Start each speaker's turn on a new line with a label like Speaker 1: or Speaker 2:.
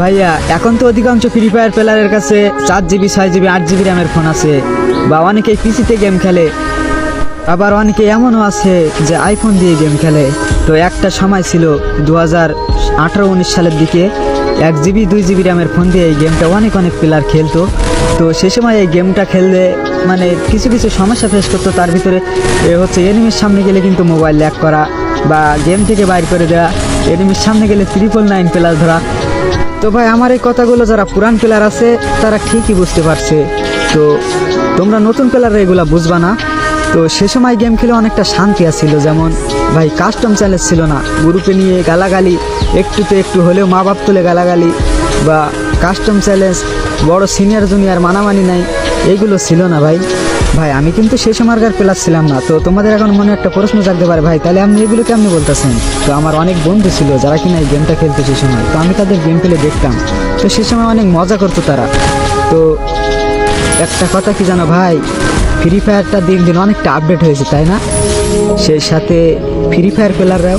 Speaker 1: ভাইয়া এখন তো অধিকাংশ ফ্রি ফায়ার প্লেয়ারের কাছে 4 GB 6 GB 8 GB র্যামের ফোন আছে, বা অনেকেই পিসিতে গেম খেলে, আবার অনেকে এমনও আছে যে আইফোন দিয়ে গেম খেলে। তো একটা সময় ছিল 2018-19 সালের দিকে 1 GB 2 GB র্যামের ফোন দিয়ে এই গেমটা অনেক প্লেয়ার খেলতো। তো সে সময় এই গেমটা খেললে মানে কিছু সমস্যা ফেস করতো। তার ভিতরে হচ্ছে এনিমির সামনে গেলে কিন্তু মোবাইল ল্যাগ করা, বা গেম থেকে বাইর করে দেওয়া, এনিমির সামনে গেলে 999 প্লাস ধরা। তো ভাই আমার এই কথাগুলো যারা পুরান প্লেয়ার আছে তারা ঠিকই বুঝতে পারছে, তো তোমরা নতুন প্লেয়াররা এগুলো বুঝবা না। তো সে সময় গেম খেলে অনেকটা শান্তি আসছিল, যেমন ভাই কাস্টম চ্যালেঞ্জ ছিল না, গ্রুপে নিয়ে গালাগালি, একটু হলেও মা বাপ তুলে গালাগালি, বা কাস্টম চ্যালেঞ্জ, বড় সিনিয়র জুনিয়র মানামানি নাই, এইগুলো ছিল না ভাই। ভাই আমি কিন্তু সে সময়কার প্লেয়ার ছিলাম না। তো তোমাদের এখন মনে একটা প্রশ্ন জাগতে পারে, ভাই তাহলে আপনি এগুলো কেমনি বলতেছেন? তো আমার অনেক বন্ধু ছিল যারা কিনা এই গেমটা খেলতো সে সময়, তো আমি তাদের গেম প্লে দেখতাম, তো সে সময় অনেক মজা করতো তারা। তো একটা কথা কি জানো ভাই, ফ্রি ফায়ারটা দিন দিন অনেকটা আপডেট হয়েছে, তাই না? সেই সাথে ফ্রি ফায়ার প্লেয়াররাও